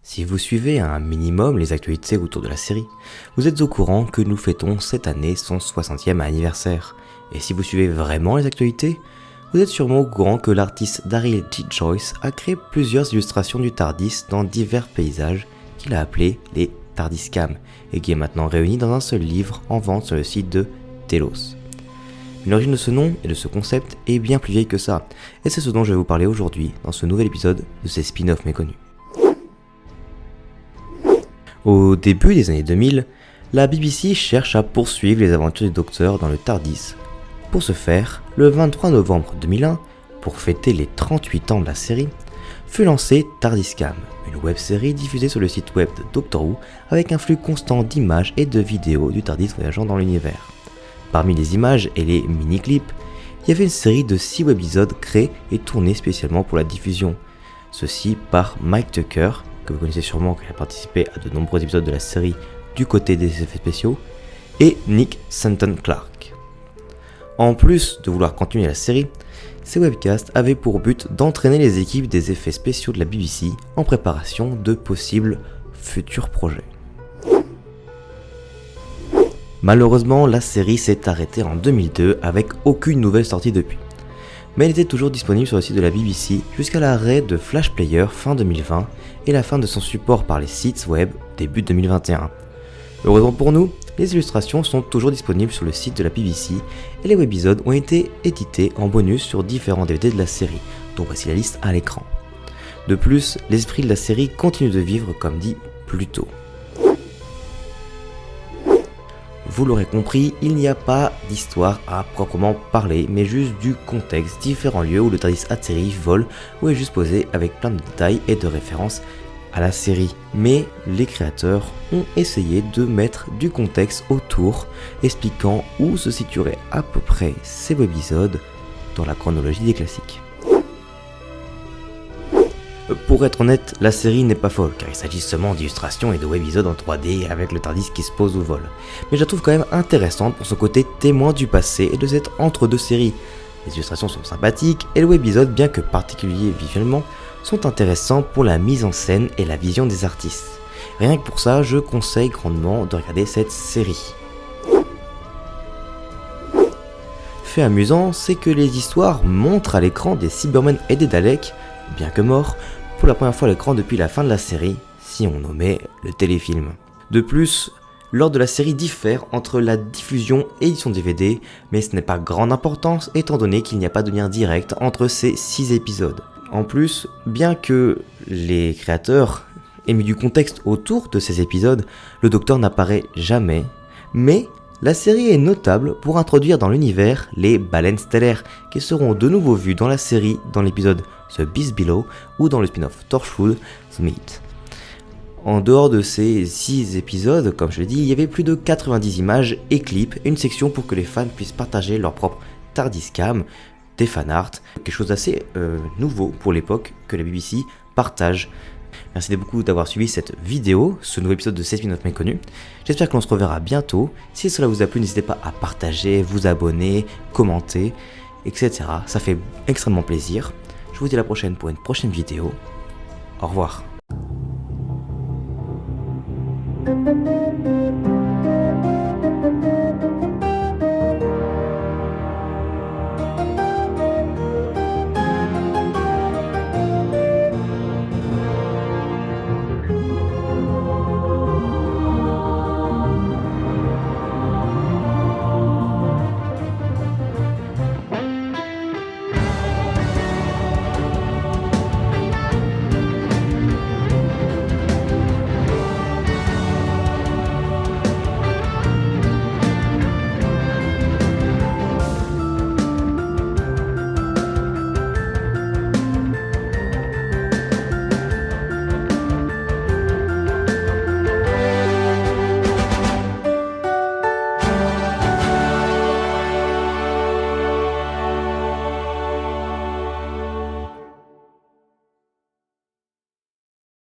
Si vous suivez un minimum les actualités autour de la série, vous êtes au courant que nous fêtons cette année son 60e anniversaire. Et si vous suivez vraiment les actualités, vous êtes sûrement au courant que l'artiste Daryl G. Joyce a créé plusieurs illustrations du TARDIS dans divers paysages qu'il a appelés les TARDIScam et qui est maintenant réuni dans un seul livre en vente sur le site de Telos. Mais l'origine de ce nom et de ce concept est bien plus vieille que ça, et c'est ce dont je vais vous parler aujourd'hui dans ce nouvel épisode de ces spin-offs méconnus. Au début des années 2000, la BBC cherche à poursuivre les aventures du Docteur dans le TARDIS. Pour ce faire, le 23 novembre 2001, pour fêter les 38 ans de la série, fut lancée TARDIScam, une web-série diffusée sur le site web de Doctor Who avec un flux constant d'images et de vidéos du TARDIS voyageant dans l'univers. Parmi les images et les mini-clips, il y avait une série de 6 webisodes créés et tournés spécialement pour la diffusion. Ceci par Mike Tucker, que vous connaissez sûrement car il a participé à de nombreux épisodes de la série du côté des effets spéciaux, et Nick Stanton Clark. En plus de vouloir continuer la série, ces webcasts avaient pour but d'entraîner les équipes des effets spéciaux de la BBC en préparation de possibles futurs projets. Malheureusement, la série s'est arrêtée en 2002 avec aucune nouvelle sortie depuis. Mais elle était toujours disponible sur le site de la BBC jusqu'à l'arrêt de Flash Player fin 2020 et la fin de son support par les sites web début 2021. Heureusement pour nous, les illustrations sont toujours disponibles sur le site de la BBC et les webisodes ont été édités en bonus sur différents DVD de la série, dont voici la liste à l'écran. De plus, l'esprit de la série continue de vivre comme dit plus tôt. Vous l'aurez compris, il n'y a pas d'histoire à proprement parler, mais juste du contexte, différents lieux où le TARDIS atterrit, vole ou est juste posé avec plein de détails et de références à la série. Mais les créateurs ont essayé de mettre du contexte autour, expliquant où se situeraient à peu près ces webisodes dans la chronologie des classiques. Pour être honnête, la série n'est pas folle, car il s'agit seulement d'illustrations et de webisodes en 3D avec le TARDIS qui se pose au vol. Mais je la trouve quand même intéressante pour son côté témoin du passé et de cette entre-deux séries. Les illustrations sont sympathiques et le webisode, bien que particulier visuellement, sont intéressants pour la mise en scène et la vision des artistes. Rien que pour ça, je conseille grandement de regarder cette série. Fait amusant, c'est que les histoires montrent à l'écran des Cybermen et des Daleks, bien que morts, pour la première fois à l'écran depuis la fin de la série, si on nommait le téléfilm. De plus, l'ordre de la série diffère entre la diffusion et édition DVD, mais ce n'est pas grande importance étant donné qu'il n'y a pas de lien direct entre ces 6 épisodes. En plus, bien que les créateurs aient mis du contexte autour de ces épisodes, le Docteur n'apparaît jamais, mais la série est notable pour introduire dans l'univers les baleines stellaires qui seront de nouveau vues dans la série dans l'épisode The Beast Below ou dans le spin-off Torchwood Smith. En dehors de ces 6 épisodes, comme je l'ai dit, il y avait plus de 90 images et clips et une section pour que les fans puissent partager leur propre TARDIScam, des fanarts, quelque chose d'assez nouveau pour l'époque que la BBC partage. Merci beaucoup d'avoir suivi cette vidéo, ce nouveau épisode de 7 spin-offs méconnus. J'espère que l'on se reverra bientôt. Si cela vous a plu, n'hésitez pas à partager, vous abonner, commenter, etc. Ça fait extrêmement plaisir. Je vous dis à la prochaine pour une prochaine vidéo. Au revoir.